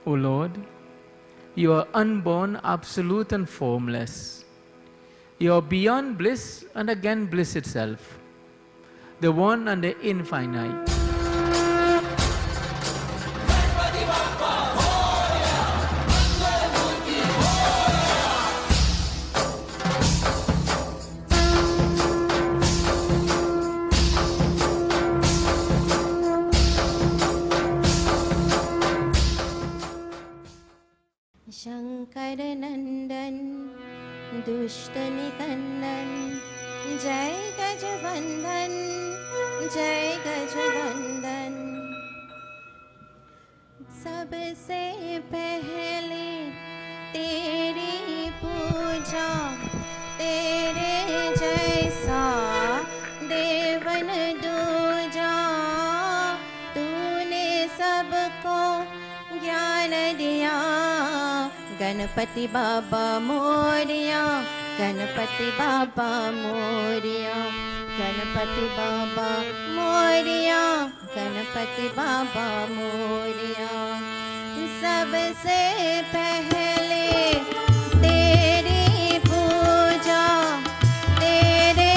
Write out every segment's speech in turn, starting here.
O Lord, you are unborn, absolute and formless. You are beyond bliss and again bliss itself, the one and the infinite. Shankar नंदन दुष्ट निकंदन जय गजवंदन जय गजवंदन। सबसे पहले तेरी पूजा, तेरे जैसा देवन दूजा। तूने सबको ज्ञान दिया, गणपति बाबा मोरिया, गणपति बाबा मोरिया, गणपति बाबा मोरिया, गणपति बाबा मोरिया। सबसे पहले तेरी पूजा, तेरे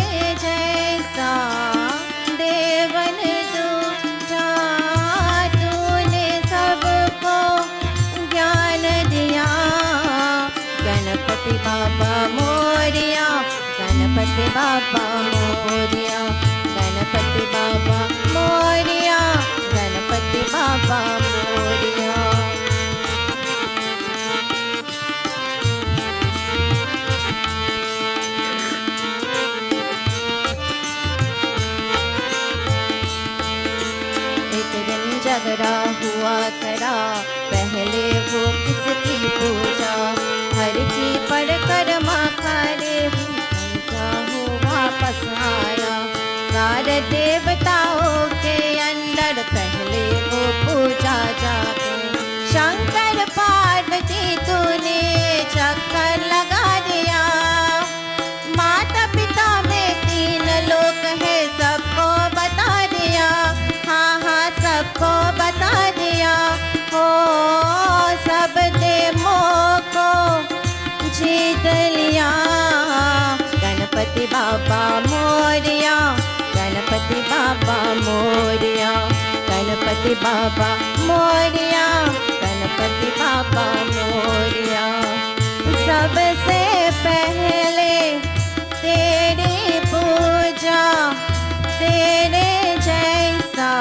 जैसा देवन दूजा। तूने सबको ज्ञान दिया, गणपति बाबा मोरिया, गणपति बाबा मोरिया, गणपति बाबा मोरिया, गणपति बाबा मोरिया। एक दिन झगड़ा हुआ करा, पहले वो किसकी पूजा। हर की पढ़कर माँ खारे हूँ वापस आया। सारे देवताओं के अंदर पहले वो पूजा जाके। शंकर पार्वती तूने चक्कर लगा दिया। माता पिता में 3 लोक है, सबको बता दिया। हाँ हाँ सबको बता दिया। हो सब देवों को जीत लिया। गणपति बाबा मोरिया, गणपति बाबा मोरिया, गणपति बाबा मोरिया, गणपति बाबा मोरिया। सबसे पहले तेरी पूजा, तेरे जैसा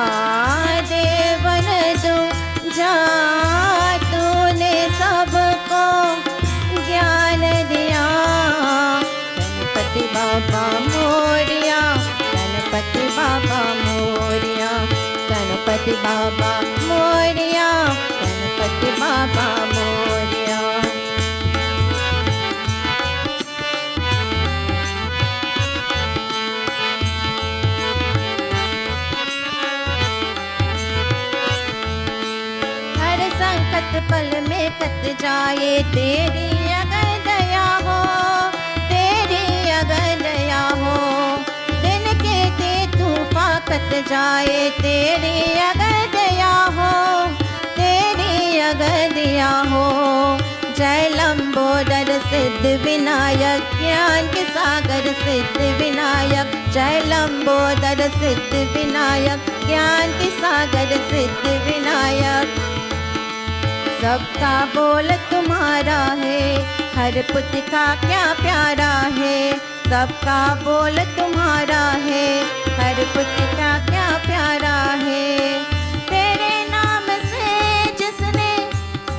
देवन दूजा। तूने सबको ज्ञान दिया, गणपति बाबा मोरिया, गणपति बाबा मोरिया, गणपति बाबा मोरिया, गणपति बाबा मोरिया। हर संकट पल में कट जाए, तेरी अगर दया हो, तेरी अगर दया हो। दिन के तूफान कट जाए, तेरी अगर दया हो, तेरी अगर दया हो। जय लंबोदर सिद्ध विनायक, ज्ञान के सागर सिद्ध विनायक। जय लंबोदर सिद्ध विनायक, ज्ञान के सागर सिद्ध विनायक। सबका बोल तुम्हारा है, हर पुत्र का क्या प्यारा है। सबका बोल तुम्हारा है, हर पुत्र का क्या प्यारा है। तेरे नाम से जिसने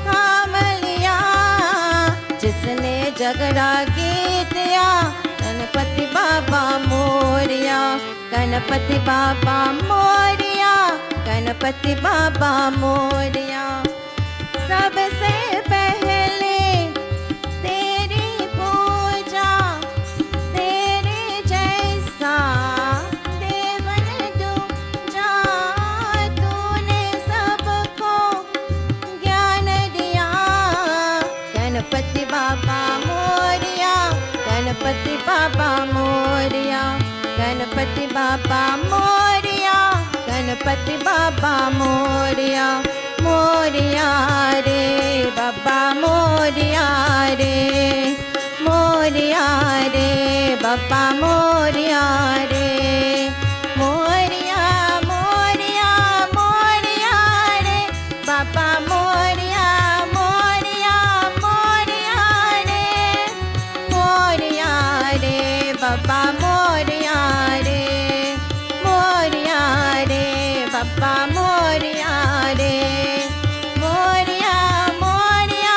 काम लिया, जिसने जगड़ा गीत दिया। गणपति बाबा मोरिया, गणपति बाबा मोरिया, गणपति बाबा मोरिया। सबसे पहले तेरी पूजा, तेरे जैसा देवन दूजा। तूने सबको ज्ञान दिया, गणपति बाबा मोरिया, गणपति बाबा मोरिया, गणपति बाबा मोरिया, गणपति बाबा मोरिया। मोरिया रे रे बाप्पा मोरया रे मोरया मोरया मोरया रे बाप्पा मोरया मोरया मोरया रे मोरया रे बाप्पा मोरया रे मोरया रे बाप्पा मोरया रे मोरया मोरया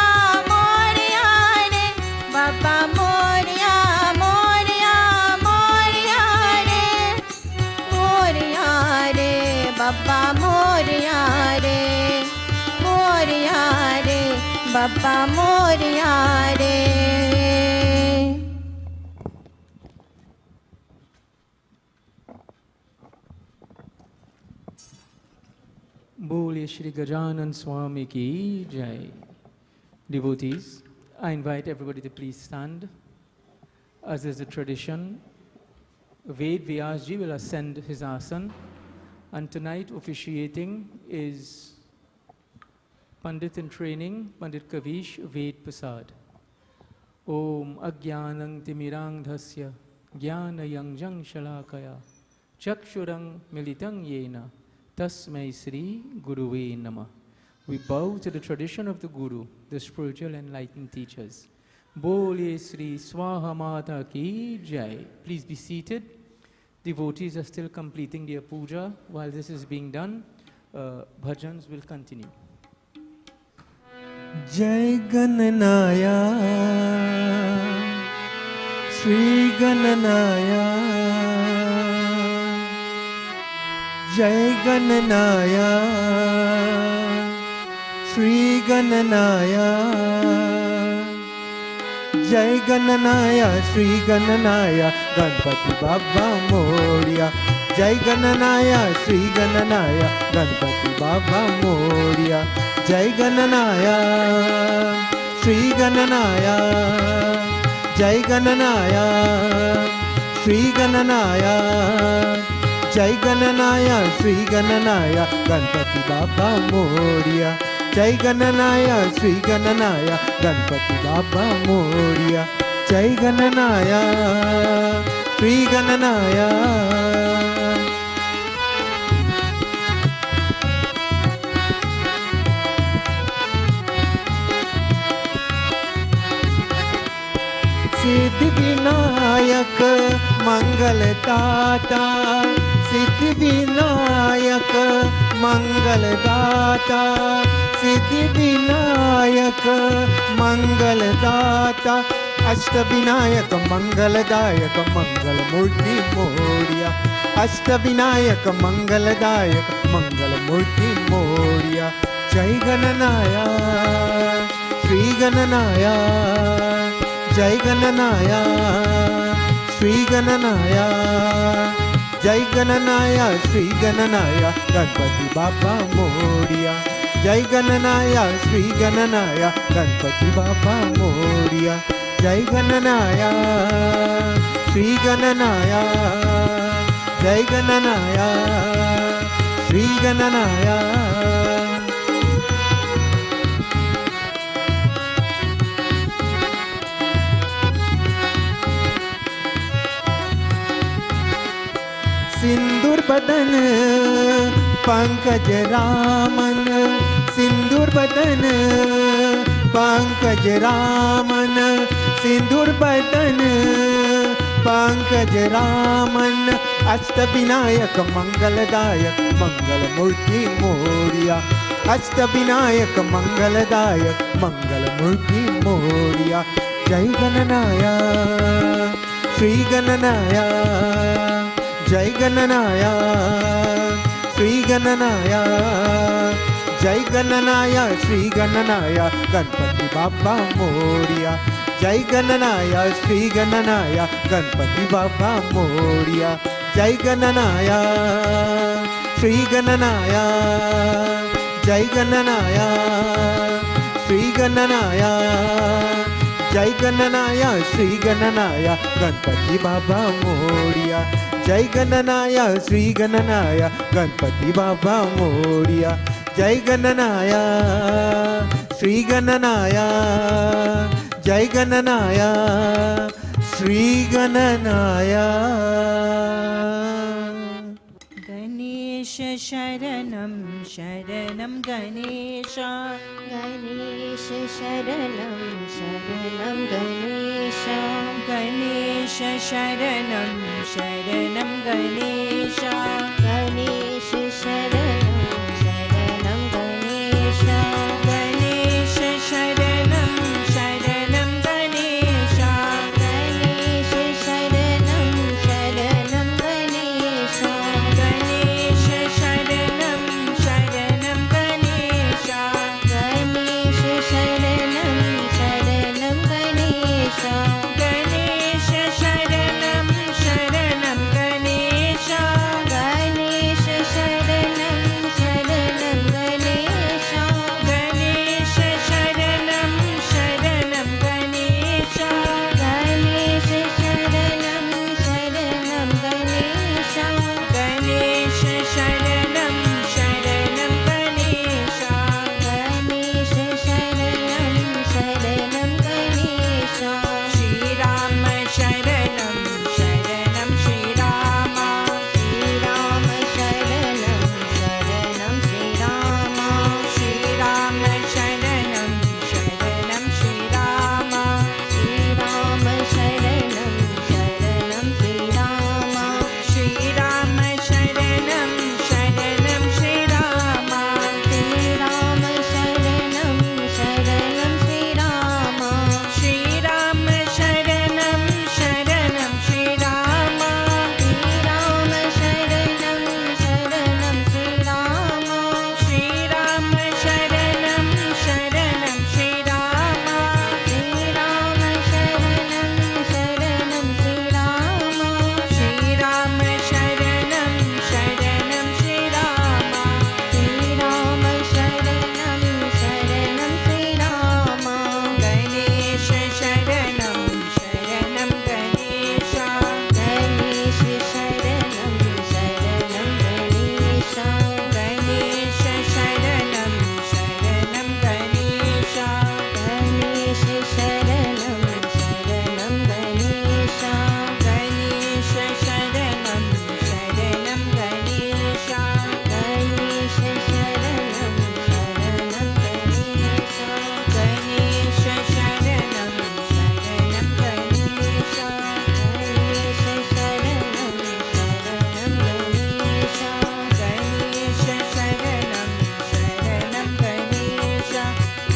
मोरया रे बाप्पा मोरया मोरया मोरया रे मोरया रे बाप्पा मोरया रे मोरया रे बाप्पा मोरया रे Bole Shri Gajanan Swami ki jai. Devotees, I invite everybody to please stand. As is the tradition, Ved Vyasji will ascend his asan, and tonight officiating is Pandit in training, Pandit Kavish Ved Prasad. Om Agyanang Timirang Dhasya Jnanayang Jang Shalakaya Chakshurang Militang Yena Tasmai Sri Guruve Namah. We bow to the tradition of the Guru, the spiritual enlightened teachers. Bole Sri Swaha Mata Ki Jai. Please be seated. Devotees are still completing their puja. While this is being done, bhajans will continue. Jai Gananaya Sri Gananaya Jai Gananaya Sri Gananaya Jai Gananaya Sri Gananaya Ganpati Baba Moria Jai Gananaya Sri Gananaya Ganpati Baba Moria Jai Gananaya Sri Gananaya Jai Gananaya Sri Gananaya Jai Gananaya Sri Gananaya Ganpati Baba Moria Jai Gananaya Sri Gananaya Ganpati Baba Moria Jai Gananaya Sri Gananaya Siddhi Vinayak Mangal Tata Siddhi Vinayak Mangal Data Siddhi Vinayak Mangal Data Ashta Vinayak Mangal Dayak Mangal Murti Moria Ashta Vinayak Mangal Dayak Mangal Murti Moria Jai Gananaya Sri Gananaya Jai Gananaya Sri Gananaya Jai Gananaya Sri Gananaya Ganpati Baba Moria Jai Gananaya Sri Gananaya Ganpati Baba Moria Jai Gananaya Sri Gananaya Jai Gananaya Sri Gananaya सिंदूर बदन पंकज रामन सिंदूर बदन पंकज रामन सिंदूर बदन पंकज रामन अष्ट विनायक मंगलदायक मंगल मूर्ति मोरिया अष्ट विनायक मंगलदायक मंगल मूर्ति मोरिया जय गणनाया श्री गणनाया जय गणनाया श्री गणनाया जय गणनाया श्री गणनाया गणपति बाबा मोरिया जय गणनाया श्री गणनाया गणपति बाबा मोरिया जय गणनाया श्री गणनाया जय गणनाया श्री गणनाया जय गणनाया श्री गणनाया गणपति बाबा मोरिया जय गणनाया श्री गणनाया गणपति बाबा मोरिया जय गणनाया श्री गणनाया जय गणनाया श्रीगणनाया गणेश शरणं शरणं गणेश गणेश शरणं शरणं गणेश गणेश शरणं शरणं गणेश गणेश शरणं शरणं गणेश गणेश शरणं शरणं गणेश गणेश शरणं शरणं गणेश गणेश शरणं शरणं गणेश गणेश शरणं शरणं गणेश गणेश शरणं शरणं गणेश गणेश शरणं शरणं गणेश गणेश शरणं शरणं गणेश गणेश शरणं शरणं गणेश गणेश शरणं शरणं गणेश गणेश शरणं शरणं गणेश श्रीराम शरणं शरणं श्रीराम श्रीराम शरणं शरणं श्रीराम श्रीराम शरणं शरणं श्रीराम श्रीराम शरणं शरणं श्रीराम श्रीराम शरणं शरणं श्रीराम श्रीराम शरणं शरणं श्रीराम श्रीराम शरणं शरणं श्रीराम श्रीराम शरणं शरणं श्रीराम श्रीराम शरणं शरणं श्रीराम श्रीराम शरणं शरणं श्रीराम श्रीराम शरणं शरणं श्रीराम श्रीराम शरणं शरणं श्रीराम गणेश शरणं शरणं गणेश गणेश शरणं शरणं गणेश गणेश शरणं शरणं गणेश गणेश शरणं शरणं गणेश गणेश शरणं शरणं गणेश गणेश शरणं शरणं गणेश गणेश शरणं शरणं गणेश गणेश शरणं शरणं गणेश गणेश शरणं शरणं गणेश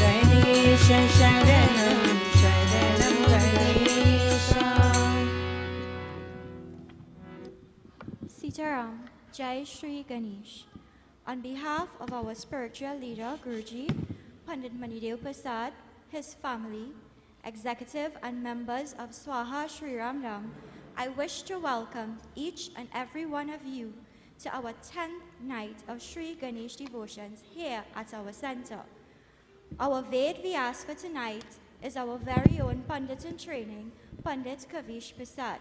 गणेश शरणं शरणं Ganesh Sitaram, Jai Shri Ganesh. On behalf of our spiritual leader, Guruji, Pandit Manidev Prasad, his family, executive and members of Swaha Sri Ram Ram, I wish to welcome each and every one of you to our 10th night of Sri Ganesh devotions here at our center. Our Ved Vyas for tonight is our very own Pandit in training, Pandit Kavish Prasad.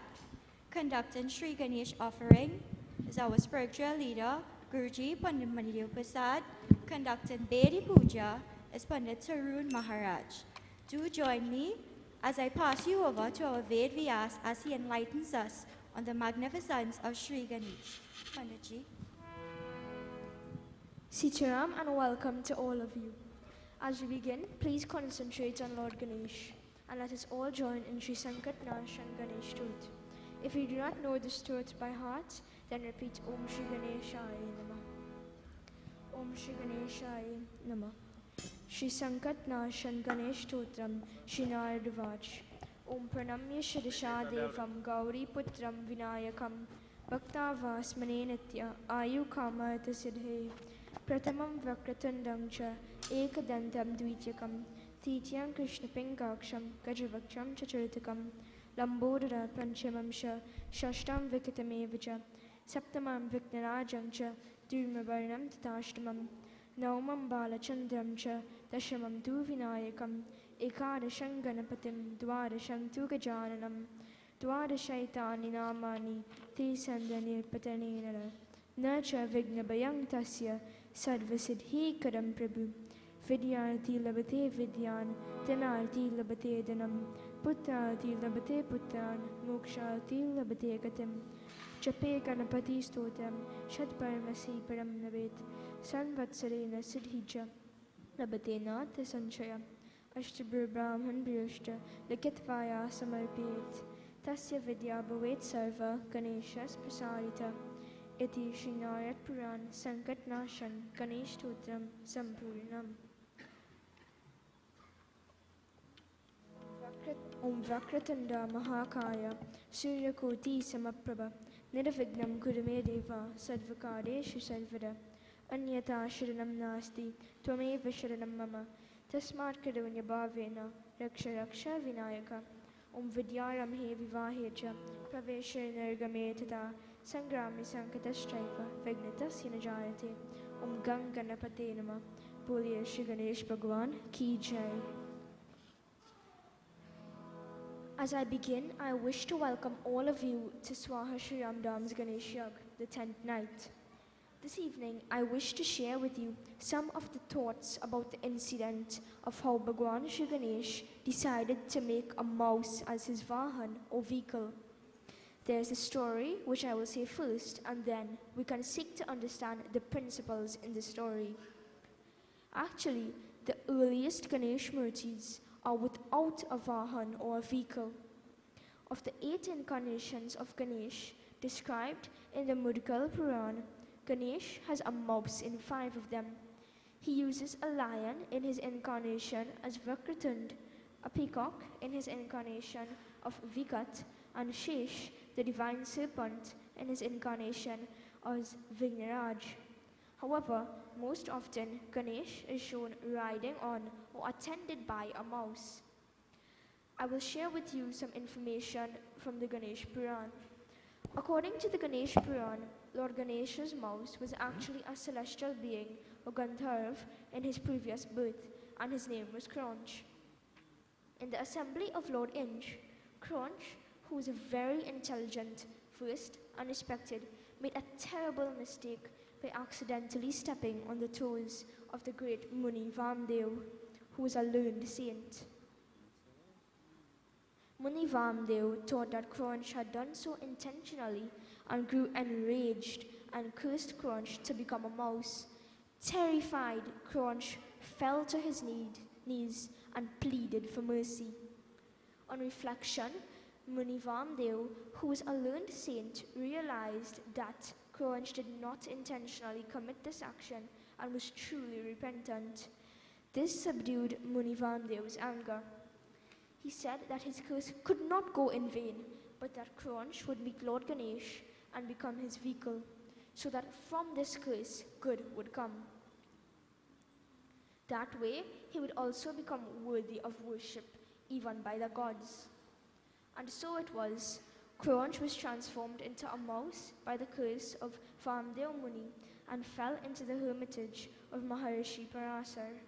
Conducting Sri Ganesh offering is our spiritual leader, Guruji Pandit Manidev Prasad. Conducting Bedi Puja is Pandit Tarun Maharaj. Do join me as I pass you over to our Ved Vyas as he enlightens us on the magnificence of Sri Ganesh. Panditji. Sitaram and welcome to all of you. As we begin, please concentrate on Lord Ganesh and let us all join in Sri Sankat Nash and Ganesh Stoot. If you do not know the stoot by heart, then repeat Om Shri Ganeshaya Namah. Om Shri Ganeshaya Namah. Shri Sankat Nash and Ganesh Stotram Shri Naradavaj. Om Pranamya Shridasha Devam Gauri Putram Vinayakam Bhaktavas Manenitya Ayu Kamartha Siddhe Pratamam Vakratundam Cha Ekadantam Dvityakam Tityam Krishna Pingaksham Gajavaksham Chacharitakam Lambodara Panchamamsha Shashtam Vikitamevacha Saptamam Viknarajam Cha Durmavarnam Tatashtamam Naumam Balachandram Cha Dashamam Tu Vinayakam Ekadasham Ganapatim Dwadasham Tu Gajananam Dwadashaitani Namani Te Sandanir Patanenara Nacha Vignabayam Tasya Sarvasidhi Kadam Prabhu Vidyarthi labate vidyan, Dhanarthi labate dhanam, Putrarthi labate putran, Moksharthi labate gatim. Jape Ganapati Stotram, Shadparmasi Param Navet, Sanvatsarena Siddhija, Labatena Sanchaya, Ashtabur Brahman Bryushta, Likitvaya Samarpit, Tasya Vidya Bhavet Sarva, Ganeshas Prasarita, Iti Shinayat Puran, Sankat Nashan, Ganesh Stotram, Sampurinam. Om Vakratanda Mahakaya, Suryakoti Samaprabha, Niravignam Kurume Deva, Sadvakadeshu Sarvada, Anyata Sharanam Nasti, Twameva Sharanam Mama, Tasmat Karunya Bhavena, Raksha Raksha Vinayaka, Om Vidyaram He Vivahecha, Pravesha Nirgame Tata, Sangrami Sankatastraipa, Vignatas Yanajayate, Om Ganganapate Nama, Boliya Shri Ganesh Bhagwan, Ki Jai. As I begin, I wish to welcome all of you to Swaha Shri Ramdam's Ganesh Yag, the 10th night. This evening, I wish to share with you some of the thoughts about the incident of how Bhagwan Shri Ganesh decided to make a mouse as his vahan or vehicle. There's a story which I will say first, and then we can seek to understand the principles in the story. Actually, the earliest Ganesh murtis are without a vahan or a vehicle. Of the 8 incarnations of Ganesh described in the Mudgal Puran, Ganesh has a mouse in 5 of them. He uses a lion in his incarnation as Vakratund, a peacock in his incarnation of Vikat, and Shesh, the divine serpent, in his incarnation as Vignaraj. However, most often Ganesh is shown riding on or attended by a mouse. I will share with you some information from the Ganesh Puran. According to the Ganesh Puran, Lord Ganesha's mouse was actually a celestial being, or Gandharv, in his previous birth, and his name was Kronch. In the assembly of Lord Inch, Kronch, who was very intelligent, versed, and respected, made a terrible mistake by accidentally stepping on the toes of the great Muni Vamdev, who was a learned saint. Muni Vamdev thought that Kronch had done so intentionally and grew enraged and cursed Kronch to become a mouse. Terrified, Kronch fell to his knees and pleaded for mercy. On reflection, Muni Vamdev, who was a learned saint, realized that Kronch did not intentionally commit this action and was truly repentant. This subdued Muni Vamdev's anger. He said that his curse could not go in vain, but that Kronch would meet Lord Ganesh and become his vehicle, so that from this curse, good would come. That way, he would also become worthy of worship, even by the gods. And so it was. Kronch was transformed into a mouse by the curse of Vamdev Muni and fell into the hermitage of Maharishi Parasar.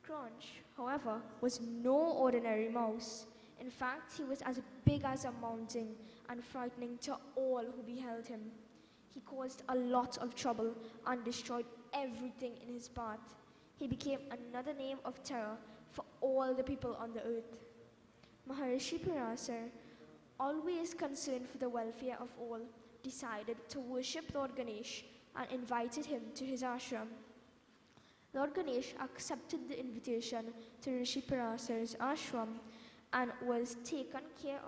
Kronch, however, was no ordinary mouse. In fact, he was as big as a mountain and frightening to all who beheld him. He caused a lot of trouble and destroyed everything in his path. He became another name of terror for all the people on the earth. Maharishi Parasar, always concerned for the welfare of all, decided to worship Lord Ganesh and invited him to his ashram. Lord Ganesh accepted the invitation to Rishi Parasar's ashram and was taken care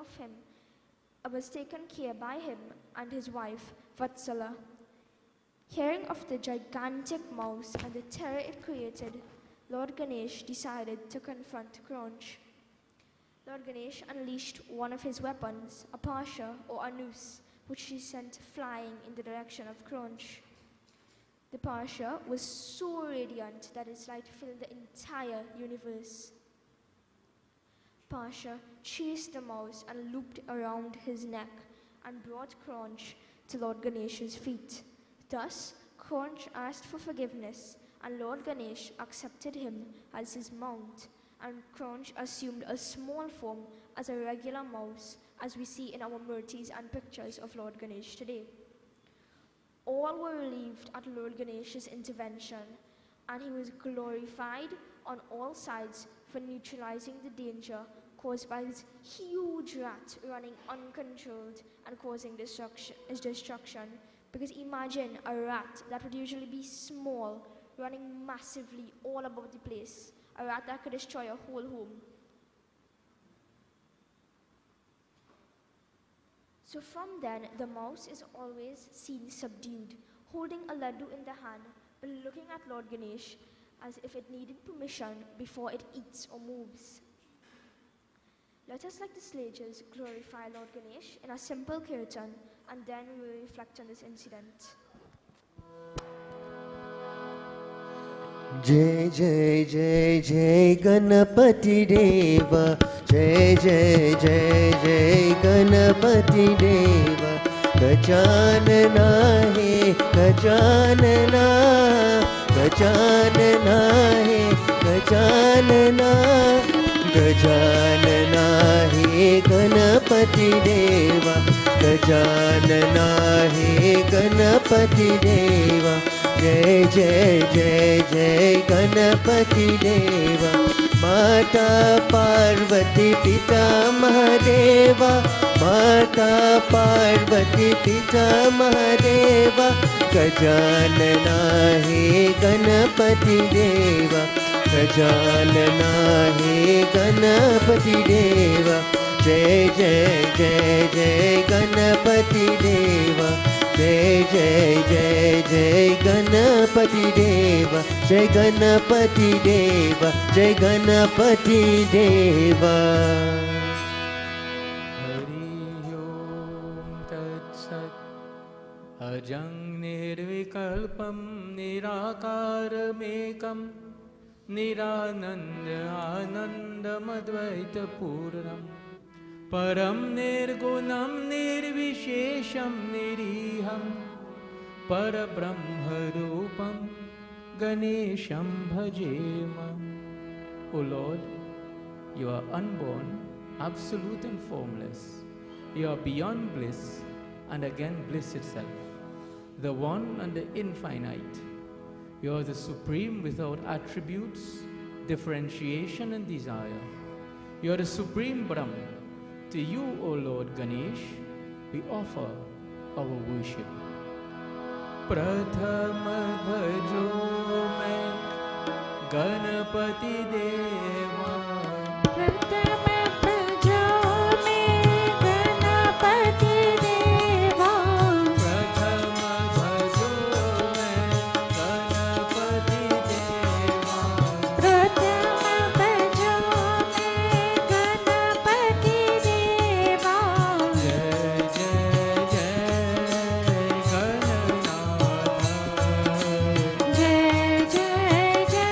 by him and his wife Vatsala. Hearing of the gigantic mouse and the terror it created, Lord Ganesh decided to confront Kronch. Lord Ganesh unleashed one of his weapons, a pasha or a noose, which he sent flying in the direction of Kronch. The pasha was so radiant that its light filled the entire universe. Pasha chased the mouse and looped around his neck and brought Kronch to Lord Ganesha's feet. Thus, Kronch asked for forgiveness, and Lord Ganesh accepted him as his mount, and Kronch assumed a small form as a regular mouse, as we see in our murtis and pictures of Lord Ganesh today. All were relieved at Lord Ganesha's intervention, and he was glorified on all sides for neutralizing the danger caused by this huge rat running uncontrolled and causing destruction. Because imagine a rat that would usually be small, running massively all about the place. A rat that could destroy a whole home. So from then, the mouse is always seen subdued, holding a laddu in the hand, but looking at Lord Ganesh as if it needed permission before it eats or moves. Let us, like the sledges, glorify Lord Ganesh in a simple kirtan, and then we will reflect on this incident. जय जय जय जय गणपति देवा, जय जय जय जय गणपति देवा। गजानना हे गजानना, गजानना हे गजानना, गजानना हे गणपति देवा, गजानना हे गणपति देवा। जय जय जय जय गणपति देवा। माता पार्वती पिता महादेवा, माता पार्वती पिता महादेवा। गजानना हे गणपति देवा, गजानना हे गणपति देवा। जय जय जय जय गणपति देवा, जय जय जय जय गणपति देवा, जय गणपति देवा, जय गणपति देवा। हरि ओम तत्सत्। अजं निर्विकल्पं निराकारमेकं निरानन्द आनन्दमद्वैतपूर्णं परं निर्गुणं निर्विशेषं निरीहं परब्रह्मरूपं गणेशं भजेम. O Lord, you are unborn, absolute and formless. You are beyond bliss and again bliss itself, the one and the infinite. You are the supreme without attributes, differentiation and desire. You are the supreme Brahman. To you, O Lord Ganesh, we offer our worship. प्रथम भजो मैं गणपति देवा, प्रथम भजो मैं गणपति देवा, प्रथम भजो मैं गणपति देवा, प्रथम भजो मैं गणपति देवा। जय जय जय गणनाथ, जय जय जय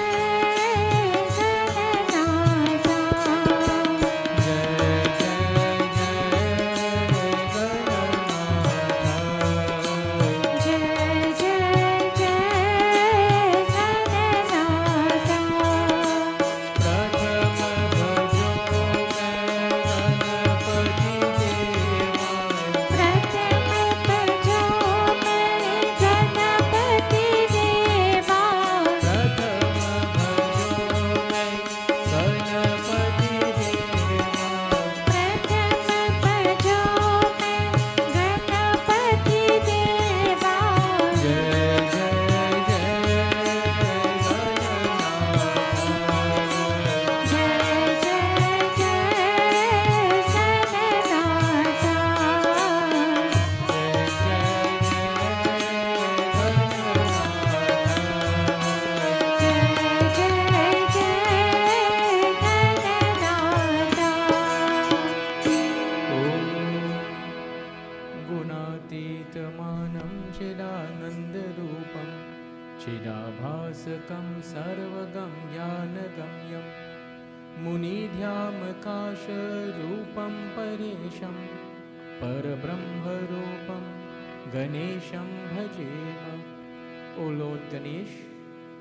चिदाभासकं सर्वगं ज्ञानगम्यं मुनिध्यामकाशरूपं परेशं परब्रह्मरूपं गणेशं भजेम. O Lord Ganesh,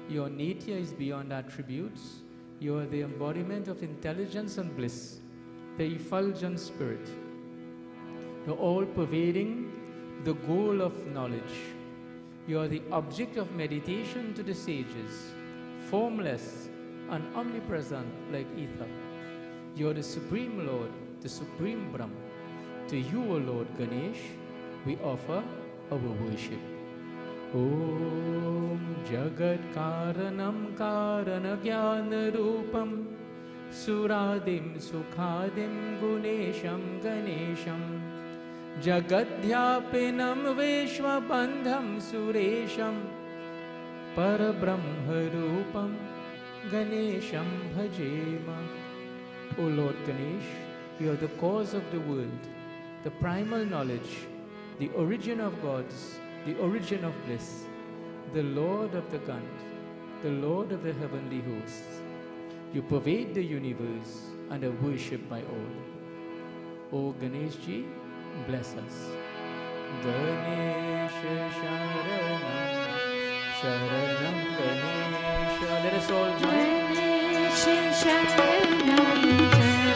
your nature is beyond attributes. You are the embodiment of intelligence and bliss, the effulgent spirit, the all-pervading, the goal of knowledge. You are the object of meditation to the sages, formless and omnipresent like ether. You are the Supreme Lord, the Supreme Brahm. To you, O Lord Ganesh, we offer our worship. Om Jagat Karanam Karana Jnana Rupam Suradim Sukhadim Gunesham Ganesham Jagadhyapinam Vishwabandham Suresham Parabrahmarupam Ganesham Bhajema. O Lord Ganesh, you are the cause of the world, the primal knowledge, the origin of gods, the origin of bliss, the Lord of the Gand, the Lord of the heavenly hosts. You pervade the universe and are worshipped by all. O Ganeshji, bless us. Ganesha Sharanam, Sharanam Ganesha. Let us all join. Ganesh Sharanam Sharanam Ganesha.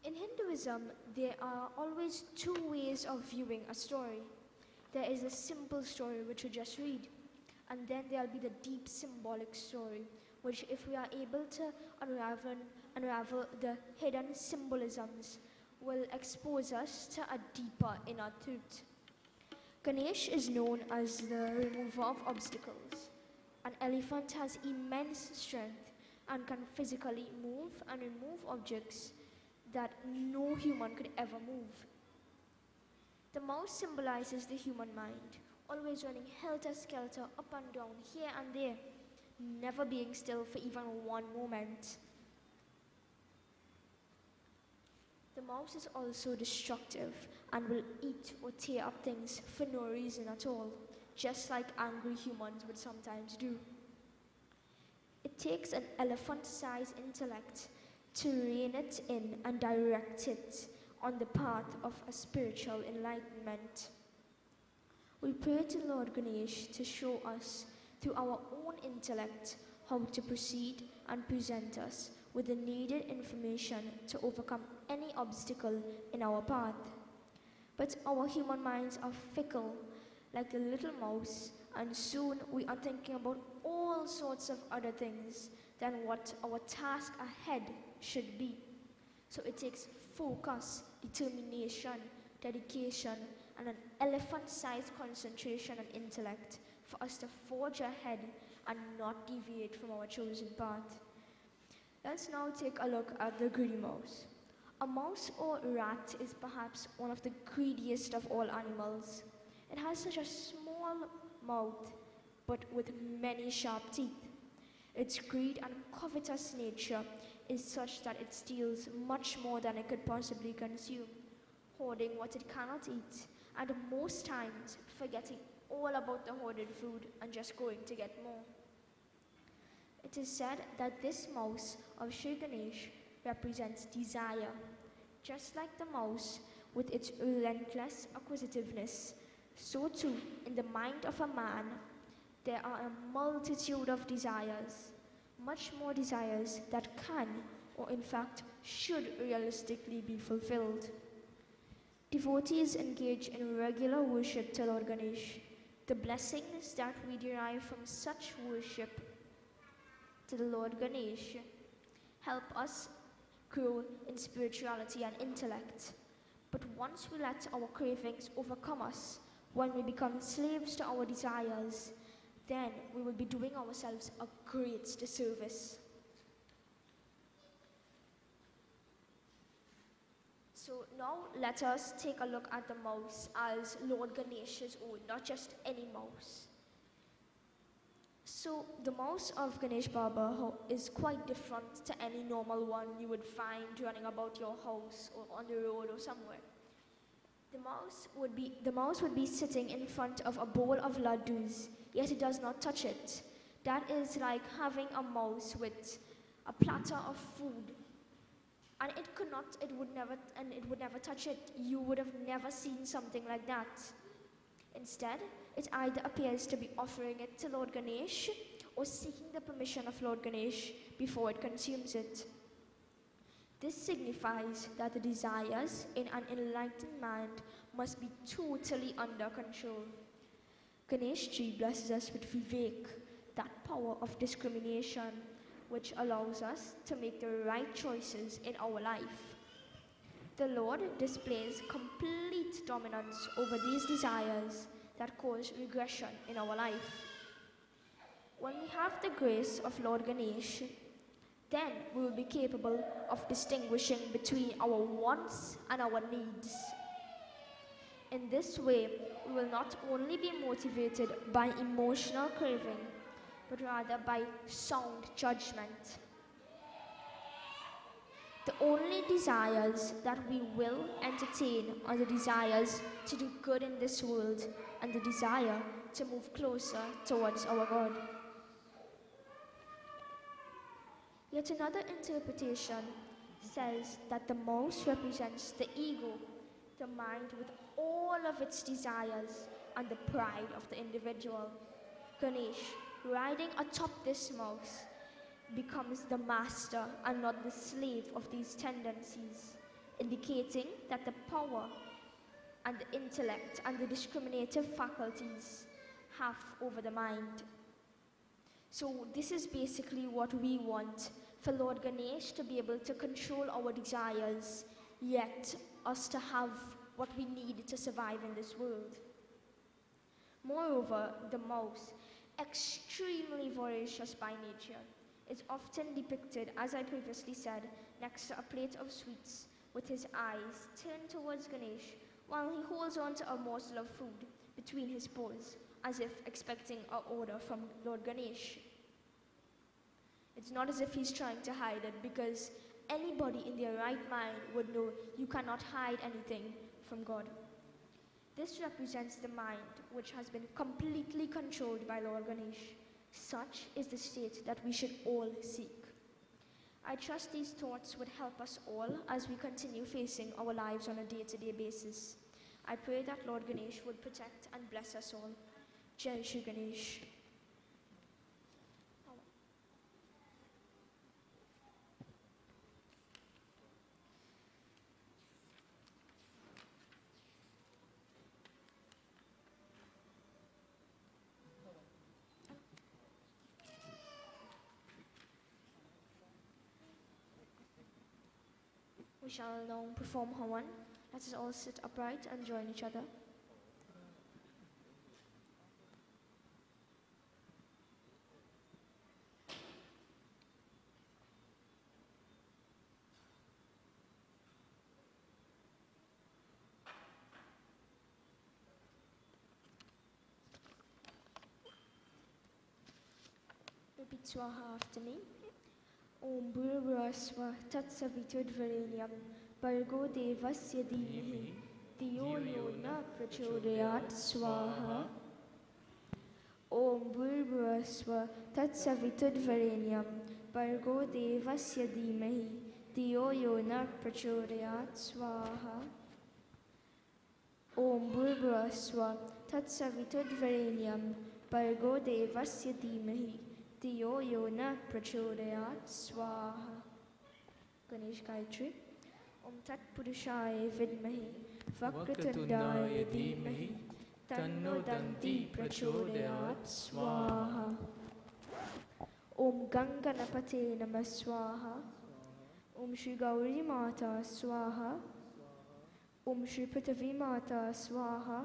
In Hinduism, there are always two ways of viewing a story. There is a simple story which you just read, and then there'll be the deep symbolic story, which if we are able to unravel the hidden symbolisms, will expose us to a deeper inner truth. Ganesh is known as the remover of obstacles. An elephant has immense strength and can physically move and remove objects that no human could ever move. The mouse symbolizes the human mind, always running helter-skelter up and down, here and there, never being still for even one moment. The mouse is also destructive and will eat or tear up things for no reason at all, just like angry humans would sometimes do. It takes an elephant-sized intellect to rein it in and direct it on the path of a spiritual enlightenment. We pray to Lord Ganesh to show us, through our own intellect, how to proceed and present us with the needed information to overcome any obstacle in our path. But our human minds are fickle, like the little mouse, and soon we are thinking about all sorts of other things than what our task ahead should be. So it takes focus, determination, dedication, and an elephant-sized concentration and intellect for us to forge ahead and not deviate from our chosen path. Let's now take a look at the greedy mouse. A mouse or rat is perhaps one of the greediest of all animals. It has such a small mouth, but with many sharp teeth. Its greed and covetous nature is such that it steals much more than it could possibly consume, hoarding what it cannot eat, and most times forgetting all about the hoarded food and just going to get more. It is said that this mouse of Sri Ganesh represents desire. Just like the mouse, with its relentless acquisitiveness, so too in the mind of a man there are a multitude of desires, much more desires that can, or in fact should realistically be fulfilled. Devotees engage in regular worship to Lord Ganesh. The blessings that we derive from such worship to the Lord Ganesh help us grow in spirituality and intellect. But once we let our cravings overcome us, when we become slaves to our desires, then we will be doing ourselves a great disservice. So now let us take a look at the mouse as Lord Ganesh's own, not just any mouse. So the mouse of Ganesh Baba is quite different to any normal one you would find running about your house or on the road or somewhere. The mouse would be sitting in front of a bowl of laddus, yet it does not touch it. That is like having a mouse with a platter of food, and it would never touch it. You would have never seen something like that. Instead, it either appears to be offering it to Lord Ganesh or seeking the permission of Lord Ganesh before it consumes it. This signifies that the desires in an enlightened mind must be totally under control. Ganesh Ji blesses us with Vivek, that power of discrimination which allows us to make the right choices in our life. The Lord displays complete dominance over these desires that cause regression in our life. When we have the grace of Lord Ganesh, then we will be capable of distinguishing between our wants and our needs. In this way, we will not only be motivated by emotional craving, but rather by sound judgment. The only desires that we will entertain are the desires to do good in this world and the desire to move closer towards our God. Yet another interpretation says that the mouse represents the ego, the mind with all of its desires and the pride of the individual. Ganesh, riding atop this mouse, becomes the master and not the slave of these tendencies, indicating that the power and the intellect and the discriminative faculties have over the mind. So this is basically what we want, for Lord Ganesh to be able to control our desires, yet us to have what we need to survive in this world. Moreover, the mouse, extremely voracious by nature, is often depicted, as I previously said, next to a plate of sweets with his eyes turned towards Ganesh while he holds on to a morsel of food between his paws, as if expecting an order from Lord Ganesh. It's not as if he's trying to hide it, because anybody in their right mind would know you cannot hide anything from God. This represents the mind which has been completely controlled by Lord Ganesh. Such is the state that we should all seek. I trust these thoughts would help us all as we continue facing our lives on a day-to-day basis. I pray that Lord Ganesh would protect and bless us all. Jai Shri Ganesh. We shall now perform Havan. Let us all sit upright and join each other. Repeat Swaha after me. Om Bhurvasva Tatsaviturvarenyam Bargo Devasya Dhimahi Dhiyo Yo Na Prachodayat Swaha. Om Bhurvasva Tatsaviturvarenyam Bargo Devasya Dhimahi Dhiyo Yo Na Prachodayat Swaha. ॐ भूर्भुवः स्वः तत्सवितुर्वरेण्यं भर्गो देवस्य धीमहि धियो यो न प्रचोदयात् स्वाहा. गणेश गायत्री. ॐ तत्पुरुषाय विद्महे वक्रतुण्डाय धीमहि तन्नो दन्ति प्रचोदयात् स्वाहा. ॐ गङ्गणपते नमः स्वाहा. ॐ श्री गौरी माता स्वाहा. ॐ श्री पृथ्वी माता स्वाहा.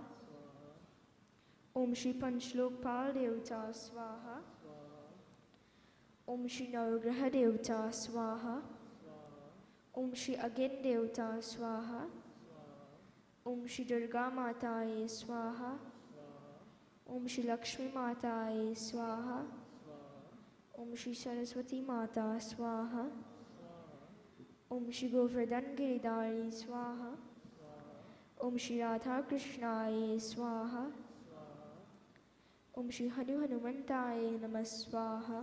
ॐ श्री पंचलोकपाल देवता स्वाहा. ॐ श्री नवग्रह देवता स्वाहा. ॐ श्री अग्नि देवता स्वाहा. ॐ श्री दुर्गा माताये स्वाहा. ॐ श्री लक्ष्मी माताये स्वाहा. ॐ श्री सरस्वती माता स्वाहा. ॐ श्री गोवर्धन गिरिधारी स्वाहा. ॐ श्री राधा कृष्णाय स्वाहा. ॐ श्री हनुमन्ताय नमः स्वाहा.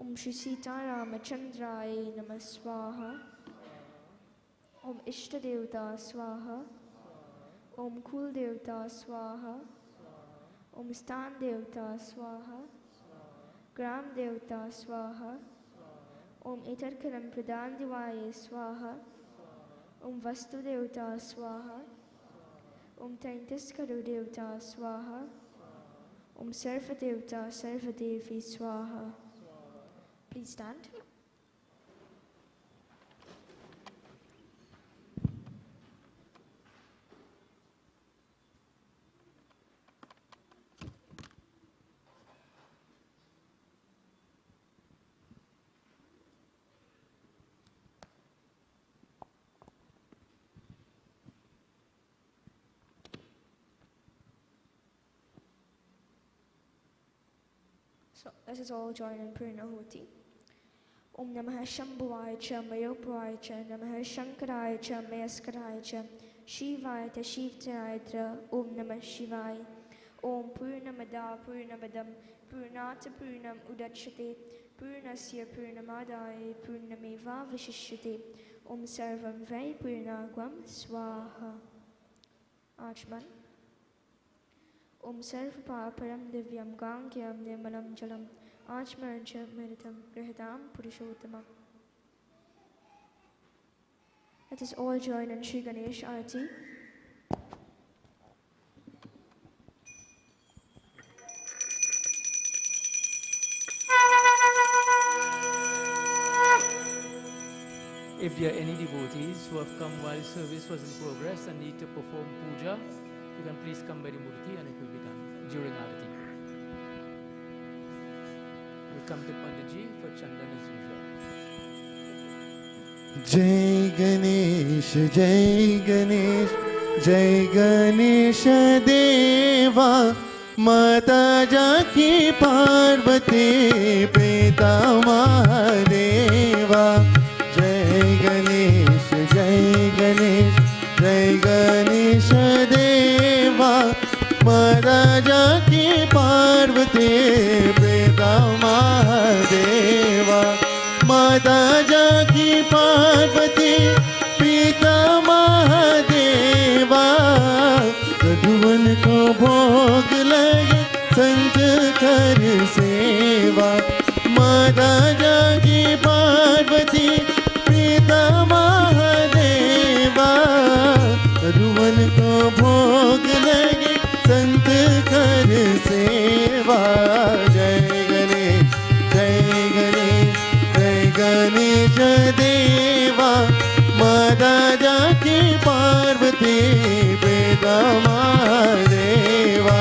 ॐ श्री सीतारामचन्द्राय नमः स्वाहा. ॐ इष्टदेवता स्वाहा. ॐ कुलदेवता स्वाहा. ॐ स्थान देवता स्वाहा. ग्राम देवता स्वाहा. ॐ इतरकलं प्रदान दिवाय स्वाहा. ॐ वस्तुदेवता स्वाहा. ॐ तैंतिस्करो देवता स्वाहा. ॐ सर्वदेवता सर्वदेवी स्वाहा. Please stand. So let us all join in prayer Nahuti. Om Namah Shambhuvaya Cha Mayopavaya Cha Namah Shankaraya Cha Mayaskaraaya Cha Shivaya Ta Shivtaraya Om Namah Shivaya. Om Purnamada Purnabadam Purnata Purnam Udachyate Purnasya Purnamadaya Purnameva Vishishyate Om Sarvam Vai Purnagvam Swaha. Achman. Om Sarva Paparam Divyam Gangyam Nirmalam Jalam Achmarja Meritam Grihatam Purushottamam. Let us all join in Shri Ganesh Arati. If there are any devotees who have come while service was in progress and need to perform puja, you can please come by the murti and it will be done during Arati. We come to Panditji for Chandan as usual. जय गणेश जय गणेश जय गणेश देवा माता जाकी पार्वती पिता महादेवा जय गणेश जय गणेश जय गणेश देवा माता जाकी पार्वती पिता महादेवा माता जाकी पार्वती पिता महादेवा रघुवन को भोग लगे संत कर सेवा माता जाकी पार्वती पिता महादेवा रघुवन को भोग लगे संत कर सेवा जय गणेश जय गणेश जय गणेश देवा माता जाकी पार्वती पिता महादेवा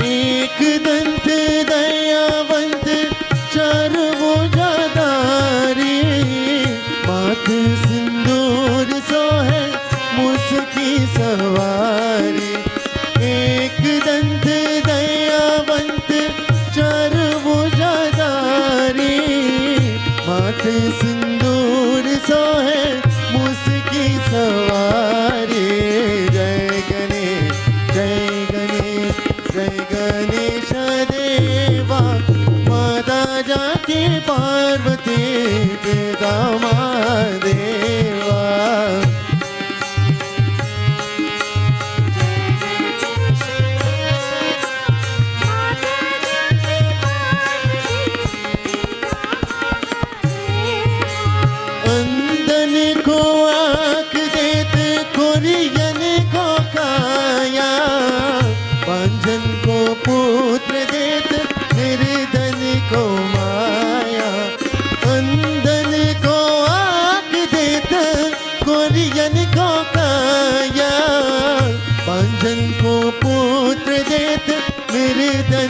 एक दंत दयावंत चार भुजाधारी माथ सिंदूर सोहे मुस्की सवारी एक दंत दयावंत चार भुजाधारी माथ सिंदूर सोहे मुस्की सवारी जय गणेश जय गणेश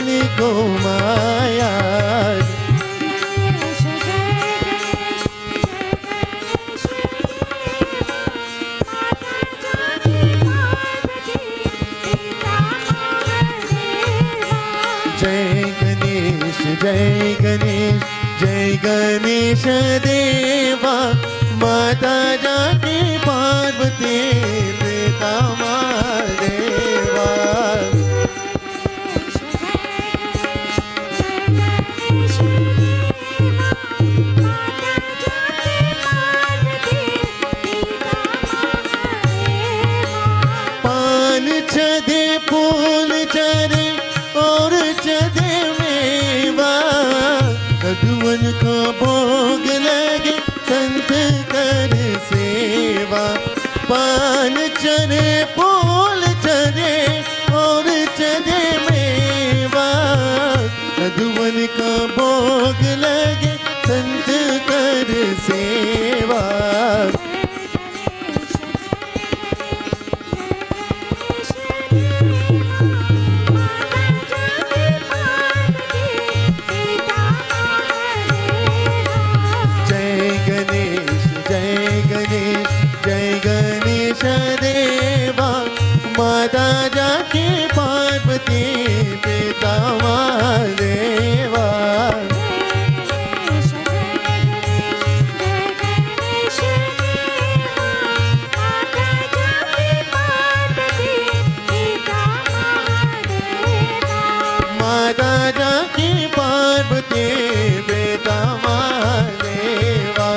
को माया। जय गणेश जय गणेश जय गणेश देवा, माता जाके पार्वती पिता महादेवा। पान चढ़े फूल चढ़े और चढ़े मेवा, भगवन को भोग लगे संत कर सेवा। पान चढ़े फूल चढ़े और चढ़े मेवा, भगवन को भोग लगे संत कर सेवा। देवा, माता जाके पार्वती पिता महादेवा। माता जाके पार्वती पिता महादेवा।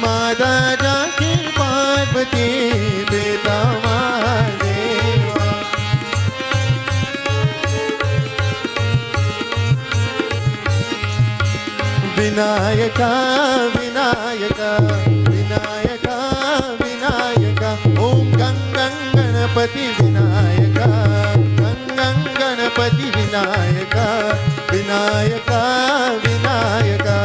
माता जाके पार्वती पिता महादेवा। विनायका विनायका विनायका विनायका, ओम गं गणपति विनायका, गं गणपति विनायका, विनायका विनायका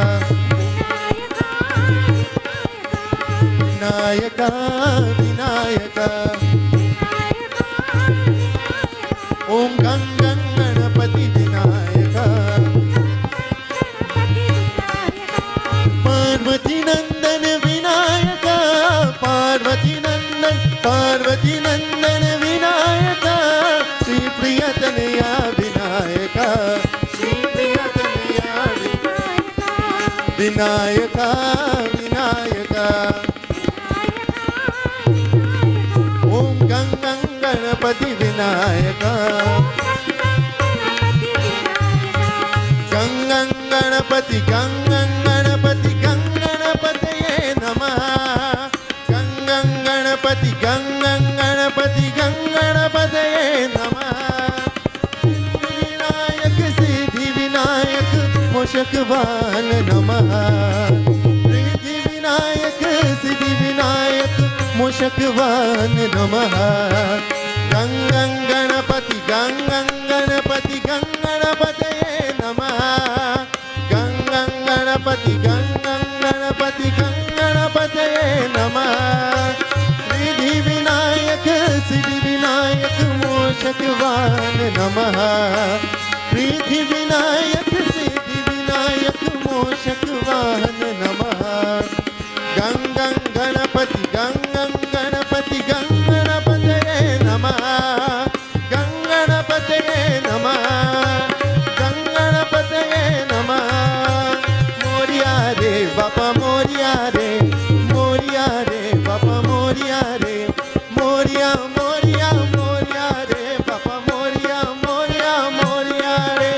विनायका विनायका, ओम गं गणपति विनायका। पार्वती नंदन विनायका, पार्वती नंदन विनायका, श्री प्रियतनया विनायका, श्री प्रियतनया विनायका विनायका। ओम गं गणपति विनायका, गं गणपति गणपतये नमः। गं गणपति गणपतये नमः। विनायक सिद्धि विनायक मूषकवाहन नमः। सिद्धि विनायक सिद्धि विनायक मूषकवाहन नमः। गं गणपति गणपतये नमः। गं गणपति गणपतये नमः। सिद्धि विनायक मूषकवाहन नमः। सिद्धि विनायक मूषकवाहन नमः। गं गणपति गणपतये नमः। गं गणपतये नमः। गं गणपतये नमः। मोरिया रे बापा मोरिया रे, मोरिया रे बापा मोरिया रे, मोरिया मोरिया मोरिया रे बापा मोरिया मोरिया मोरिया रे,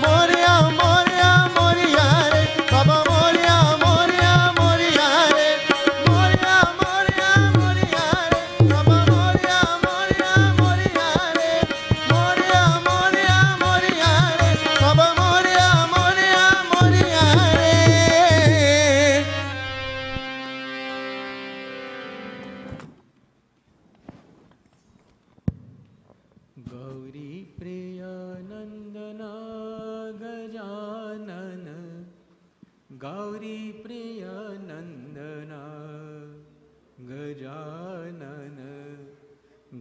मोरिया मोरिया मोरिया रे बाबा मोरिया मोरिया मोरिया रे, Moriya Moriya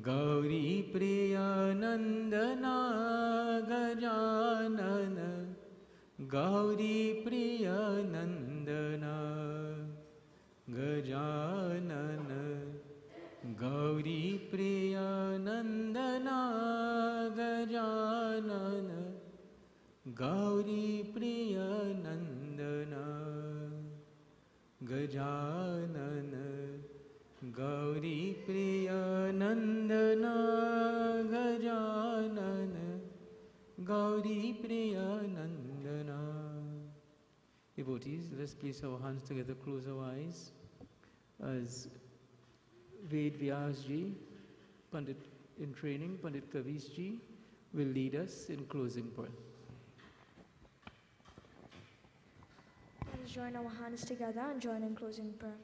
Gauri Priya Nandana Gajanana Gauri Priya Nandana Gajanana Gauri Priya Nandana Gajanana Gauri Priya Nandana Gajanana Gauri Priya Nandana Gajanana Gauri Priya Nandana. Devotees, let's place our hands together, close our eyes as Ved Vyas Ji, Pandit in training, Pandit Kavish Ji will lead us in closing prayer. Let's join our hands together and join in closing prayer.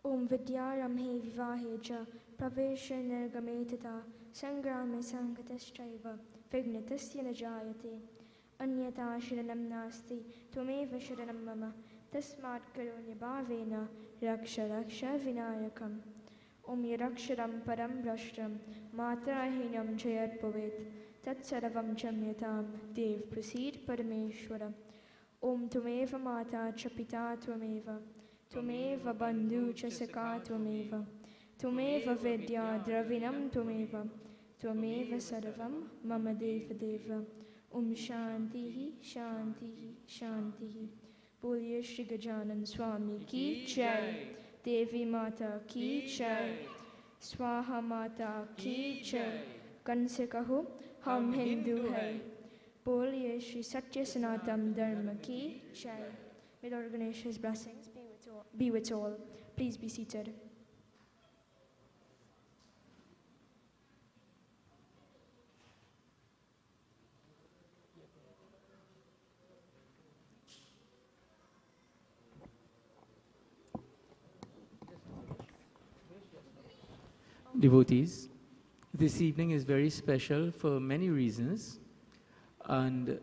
Om Vidyarambhe Vivahe Cha Pravesha Nirgame Tata Sangrame Sankatasthaiva Vignatasya Najayate Anyata Sharanam Nasti Tvameva Sharanam Mama Tasmat Karunya Bhavena Raksha Raksha Vinayakam Om Yaraksharam Param Brashtam Matrahinam Jayat Bhavet Tatsaravam Chamyatam Dev Prasid Parameshwaram Om Tvameva Mata Chapita Tvameva Tvameva Bandhu Chasaka Tvameva Tvameva Vidya Dravinam Tvameva Tvameva Sarvam Mama Deva Deva Om Shantihi Shantihi Shantihi Boliye Shri Gajanan Swami Ki Jai Devi Mata Ki Jai Swaha Mata Ki Jai Kanse kaho Hum Hindu hai Boliye Shri Satya Sanatam Dharma Ki Jai. May Lord Ganesh's blessings be with all. Please be seated. Devotees, this evening is very special for many reasons, and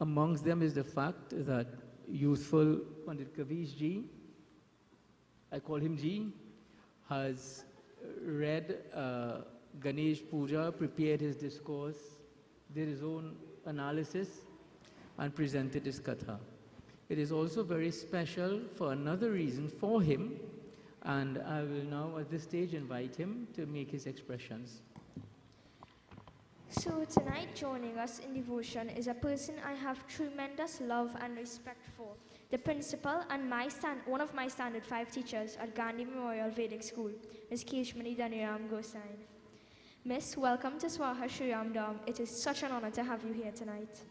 amongst them is the fact that youthful Pandit Kavish Ji, I call him Ji, has read Ganesh Puja, prepared his discourse, did his own analysis, and presented his katha. It is also very special for another reason for him, and I will now at this stage invite him to make his expressions. So tonight joining us in devotion is a person I have tremendous love and respect for. The principal and one of my standard 5 teachers at Gandhi Memorial Vedic School, Ms. Keshmani Dhaniram Gosain. Miss, welcome to Swaha Shri Ram Dham. It is such an honor to have you here tonight.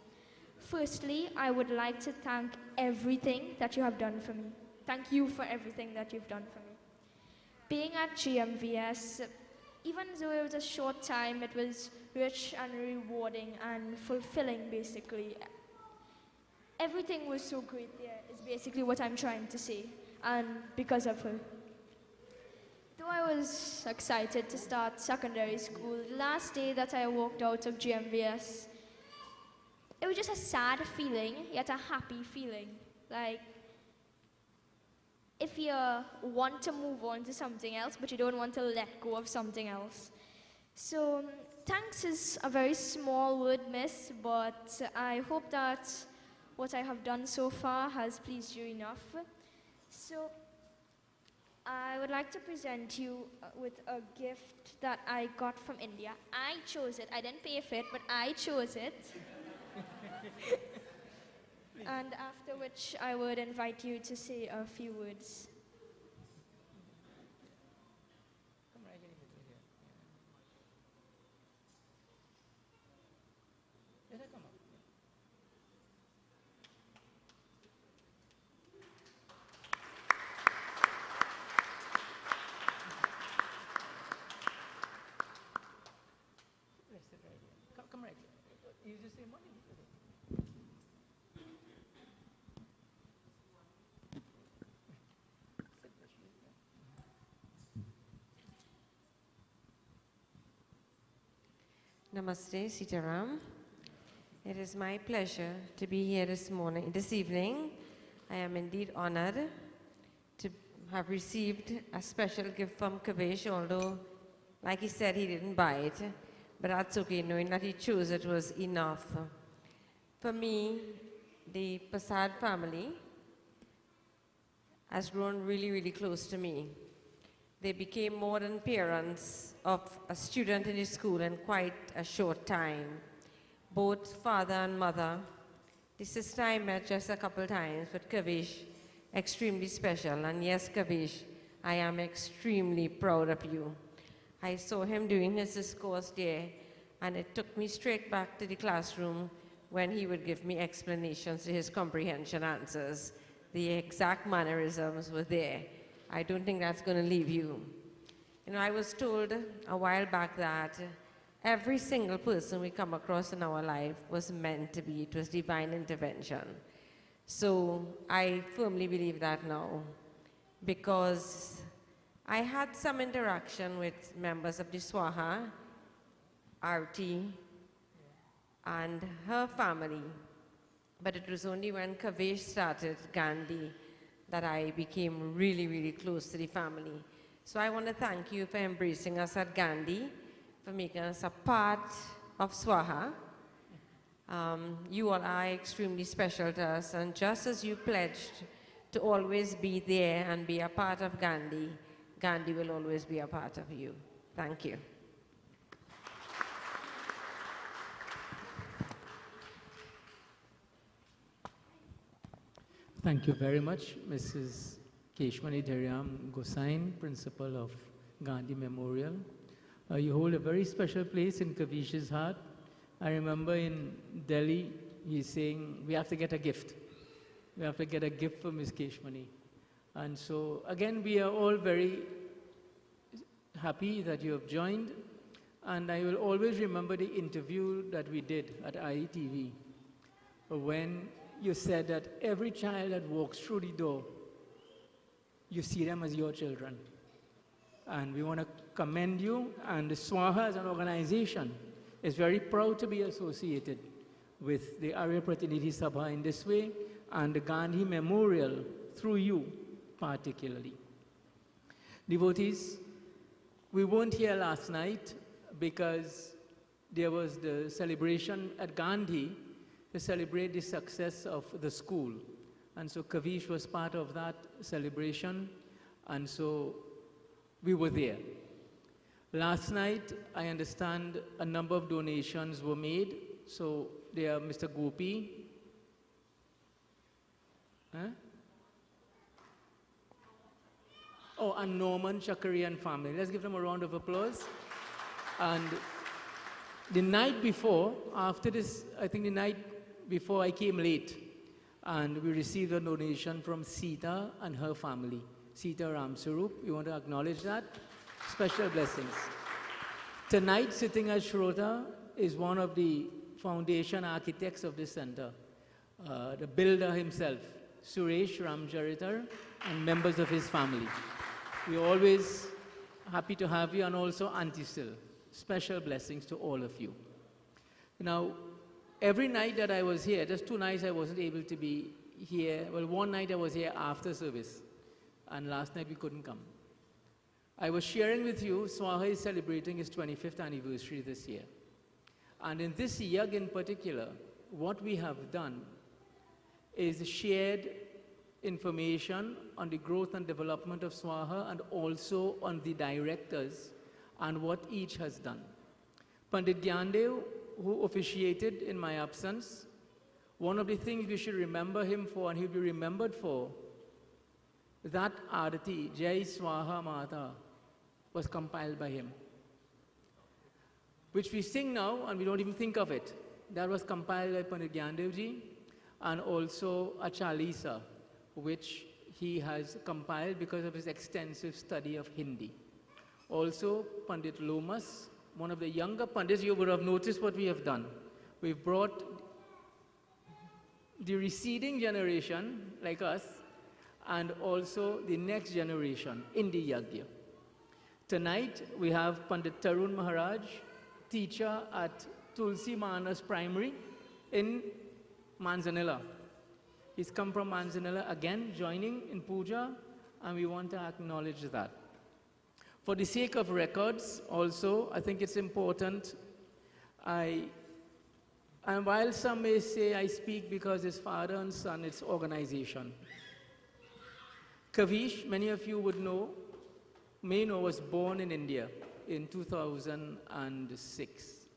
Firstly, I would like to thank everything that you have done for me. Thank you for everything that you've done for me. Being at GMVS, even though it was a short time, it was rich and rewarding and fulfilling, basically. Everything was so great there, is basically what I'm trying to say, and because of her. Though I was excited to start secondary school, the last day that I walked out of GMVS, it was just a sad feeling, yet a happy feeling. Like, if you want to move on to something else, but you don't want to let go of something else. So, thanks is a very small word, miss, but I hope that what I have done so far has pleased you enough. So, I would like to present you with a gift that I got from India. I chose it. I didn't pay for it, but I chose it. And after which I would invite you to say a few words. Come right here. You just say money. Namaste, Sitaram. It is my pleasure to be here this evening. I am indeed honored to have received a special gift from Kavesh, although Like he said, he didn't buy it, but that's okay. Knowing that he chose it was enough. For me, the Prasad family has grown really, really close to me. They became more than parents of a student in the school in quite a short time. Both father and mother. The sister I met just a couple times, but Kavish, extremely special. And yes, Kavish, I am extremely proud of you. I saw him doing his discourse there, and it took me straight back to the classroom when he would give me explanations to his comprehension answers. The exact mannerisms were there. I don't think that's going to leave you. You know, I was told a while back that every single person we come across in our life was meant to be. It was divine intervention. So I firmly believe that now, because I had some interaction with members of the Swaha, Arti, and her family. But it was only when Kavesh started Gandhi that I became really, really close to the family. So I want to thank you for embracing us at Gandhi, for making us a part of Swaha. You all are extremely special to us, and just as you pledged to always be there and be a part of Gandhi, Gandhi will always be a part of you. Thank you. Thank you very much, Mrs. Keshmani Dharyam Gosain, Principal of Gandhi Memorial. You hold a very special place in Kavish's heart. I remember in Delhi, he's saying, we have to get a gift. We have to get a gift for Ms. Keshmani. And so, again, we are all very happy that you have joined. And I will always remember the interview that we did at IETV when you said that every child that walks through the door, you see them as your children. And we want to commend you, and the Swaha as an organization is very proud to be associated with the Arya Pratinidhi Sabha in this way, and the Gandhi Memorial through you particularly. Devotees, we weren't here last night because there was the celebration at Gandhi to celebrate the success of the school. And so Kavish was part of that celebration, and so we were there. Last night, I understand a number of donations were made. So there are Mr. Gopi. Huh? Oh, and Norman Chakarian family. Let's give them a round of applause. And the night before, after this, I think the night before I came late, and we received a donation from Sita and her family. Sita Ramsarup, we want to acknowledge that. Special blessings. Tonight, sitting as Shrota is one of the foundation architects of this center, the builder himself, Suresh Ramjaritar, and members of his family. We're always happy to have you, and also Auntie Sil. Special blessings to all of you. Now, every night that I was here, just 2 nights I wasn't able to be here. Well, one night I was here after service, and last night we couldn't come. I was sharing with you, Swaha is celebrating its 25th anniversary this year. And in this yag in particular, what we have done is shared information on the growth and development of Swaha, and also on the directors and what each has done. Pandit Gyandev, who officiated in my absence, one of the things we should remember him for, and he'll be remembered for, that Arati, Jai Swaha Mata, was compiled by him, which we sing now and we don't even think of it. That was compiled by Pandit Gyandevji, and also a Chalisa, which he has compiled because of his extensive study of Hindi. Also, Pandit Lomas, one of the younger Pandits, you would have noticed what we have done. We've brought the receding generation, like us, and also the next generation in the Yagya. Tonight, we have Pandit Tarun Maharaj, teacher at Tulsi Manas Primary in Manzanilla. He's come from Manzanilla again, joining in puja, and we want to acknowledge that. For the sake of records, also, I think it's important. And while some may say I speak because it's father and son, it's organization. Kavish, many of you may know, was born in India in 2006.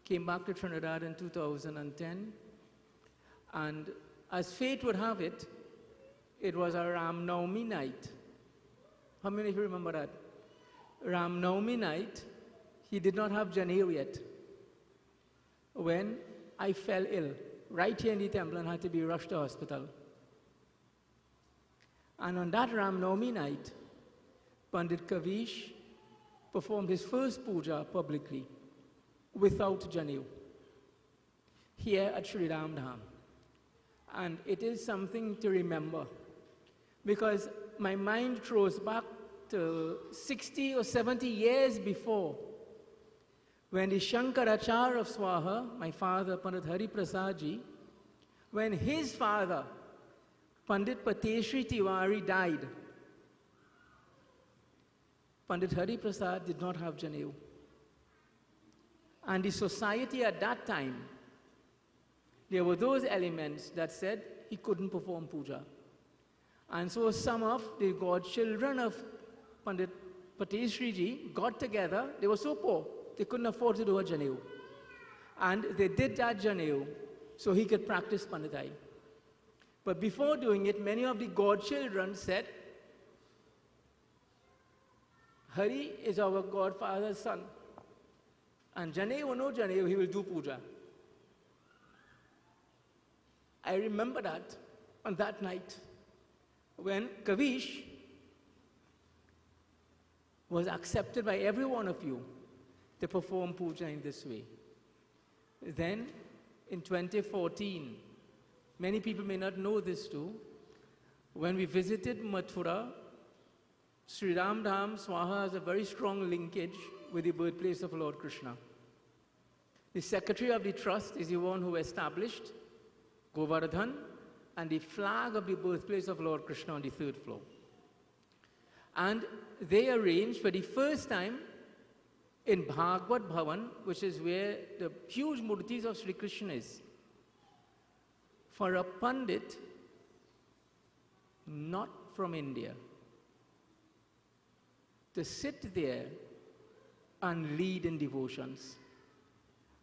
Came back to Trinidad in 2010. And as fate would have it, it was a Ram Navami night. How many of you remember that? Ram Navami night, he did not have Janev yet, when I fell ill, right here in the temple, and had to be rushed to hospital. And on that Ram Navami night, Pandit Kavish performed his first puja publicly without Janev here at Sri Ram Dham. And it is something to remember, because my mind throws back to 60 or 70 years before, when the Shankarachar of Swaha, my father, Pandit Hari Prasad ji, when his father, Pandit Pateshri Tiwari, died, Pandit Hari Prasad did not have Janev. And the society at that time, there were those elements that said he couldn't perform puja. And so some of the godchildren of Pandit Pateshri ji got together. They were so poor, they couldn't afford to do a Janev. And they did that Janev so he could practice Panditai. But before doing it, many of the godchildren said, Hari is our godfather's son. And Janev or no Janev, he will do puja. I remember that on that night when Kavish was accepted by every one of you to perform puja in this way. Then, in 2014, many people may not know this too, when we visited Mathura, Sri Ram Dham Swaha has a very strong linkage with the birthplace of Lord Krishna. The secretary of the trust is the one who established Govardhan and the flag of the birthplace of Lord Krishna on the 3rd floor. And they arranged for the first time in Bhagavad Bhavan, which is where the huge murtis of Sri Krishna is, for a Pandit not from India to sit there and lead in devotions.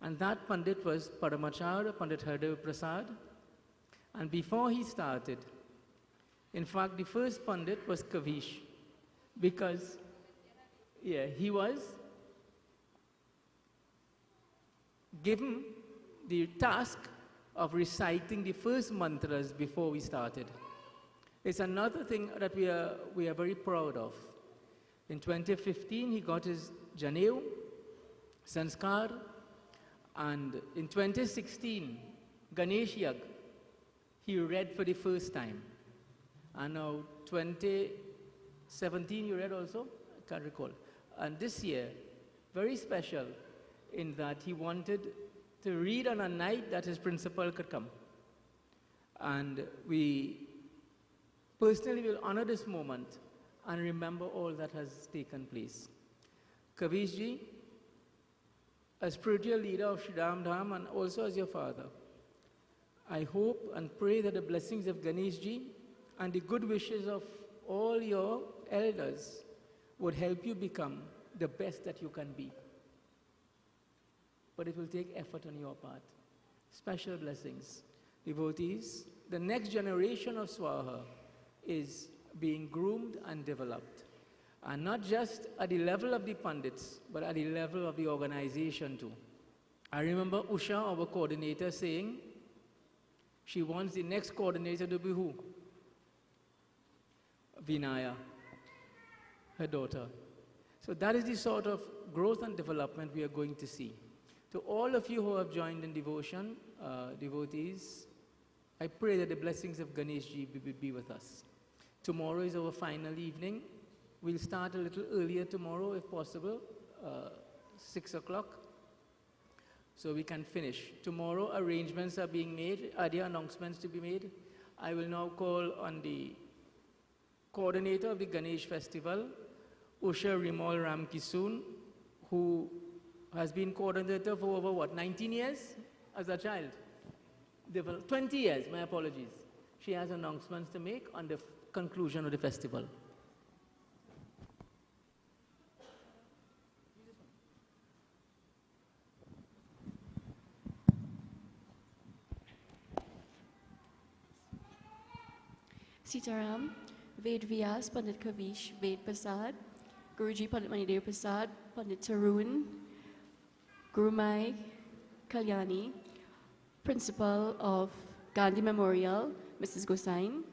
And that Pandit was Paramacharya, Pandit Hardev Prasad. And before he started, in fact, the first Pandit was Kavish, because he was given the task of reciting the first mantras before we started. It's another thing that we are very proud of. In 2015, he got his Janev, Sanskar, and in 2016, Ganesh Yag, he read for the first time. And now 2017, you read also? I can't recall. And this year, very special in that he wanted to read on a night that his principal could come. And we personally will honor this moment and remember all that has taken place. Kavish ji, as spiritual leader of Sri Ram Dham and also as your father, I hope and pray that the blessings of Ganesh ji and the good wishes of all your elders would help you become the best that you can be. But it will take effort on your part. Special blessings. Devotees, the next generation of Swaha is being groomed and developed. And not just at the level of the Pandits, but at the level of the organization too. I remember Usha, our coordinator, saying she wants the next coordinator to be who? Vinaya, her daughter. So that is the sort of growth and development we are going to see. To all of you who have joined in devotion, devotees, I pray that the blessings of Ganesh ji be with us. Tomorrow is our final evening. We'll start a little earlier tomorrow if possible, 6 o'clock, so we can finish. Tomorrow arrangements are being made, are there announcements to be made? I will now call on the coordinator of the Ganesh festival, Usha Rimal Ramkisoon, who has been coordinator for over, what, 19 years as a child? 20 years, my apologies. She has announcements to make on the conclusion of the festival. Sitaram, Ved Vyas, Pandit Kavish, Ved Prasad, Guruji Pandit Manidev Prasad, Pandit Tarun, Gurumai Kalyani, Principal of Gandhi Memorial, Mrs. Gosain.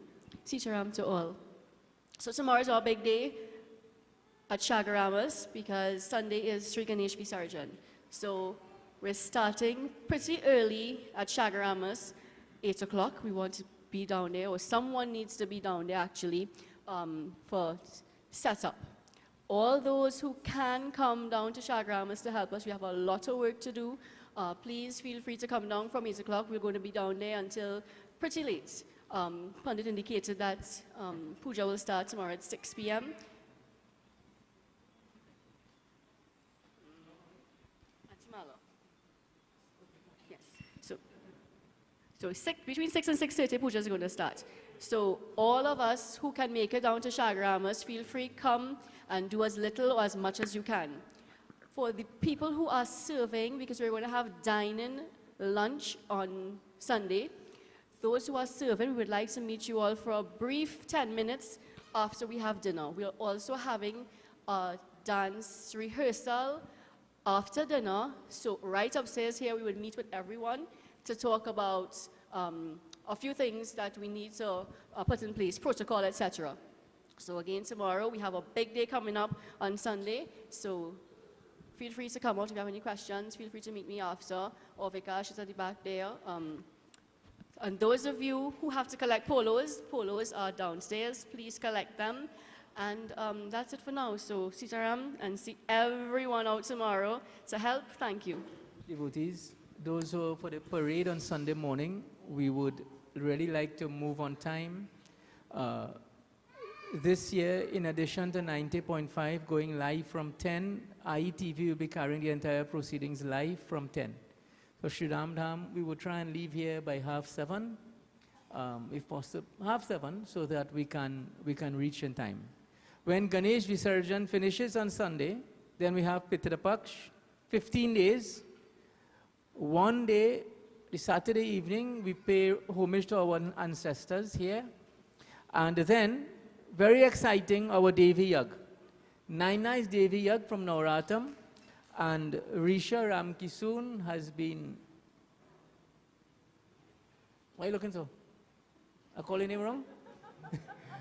Sitaram to all. So tomorrow is our big day at Shagaramas because Sunday is Sri Ganesh Visarjan. So we're starting pretty early at Shagaramas, 8 o'clock. We want to be down there, or someone needs to be down there actually, for setup. All those who can come down to Shagaramas to help us, we have a lot of work to do. Please feel free to come down from 8 o'clock. We're going to be down there until pretty late. Pandit indicated that puja will start tomorrow at 6 p.m. Yes. So between 6 and 6:30, puja is going to start. So all of us who can make it down to Shagaramas, feel free, come and do as little or as much as you can. For the people who are serving, because we're going to have dine-in lunch on Sunday, those who are serving, we would like to meet you all for a brief 10 minutes after we have dinner. We're also having a dance rehearsal after dinner. So right upstairs here, we would meet with everyone to talk about a few things that we need to put in place, protocol, etc. So again, tomorrow, we have a big day coming up on Sunday. So feel free to come out if you have any questions. Feel free to meet me after, or Vikash is at the back there. And those of you who have to collect polos are downstairs. Please collect them. And that's it for now. So Sitaram, and see everyone out tomorrow to help. Thank you. Devotees, those who are for the parade on Sunday morning, we would really like to move on time. This year, in addition to 90.5 going live from 10, IETV will be carrying the entire proceedings live from 10. So Sri Ram Dham, we will try and leave here by 6:30, if possible, 6:30, so that we can reach in time. When Ganesh Visarjan finishes on Sunday, then we have Pitra Paksh, 15 days. One day, the Saturday evening, we pay homage to our ancestors here. And then, very exciting, our Devi Yag. Naina is Devi Yag from Nauratam. And Risha Ramkisoon has been... Why are you looking so? I call your name wrong?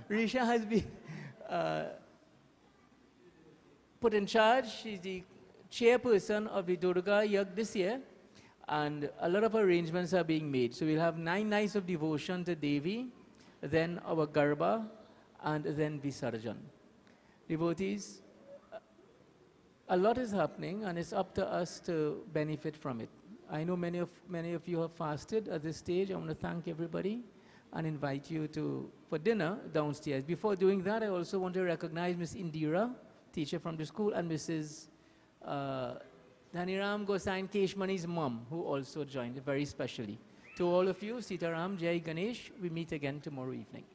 Risha has been put in charge. She's the chairperson of the Durga Yag this year. And a lot of arrangements are being made. So we'll have 9 nights of devotion to Devi, then our Garba, and then Visarjan. Devotees, a lot is happening, and it's up to us to benefit from it. I know many of you have fasted at this stage. I want to thank everybody and invite you for dinner downstairs. Before doing that, I also want to recognize Miss Indira, teacher from the school, and Mrs. Dhaniram Gosain Keshmani's mom, who also joined very specially. To all of you, Sitaram, Jai Ganesh, we meet again tomorrow evening.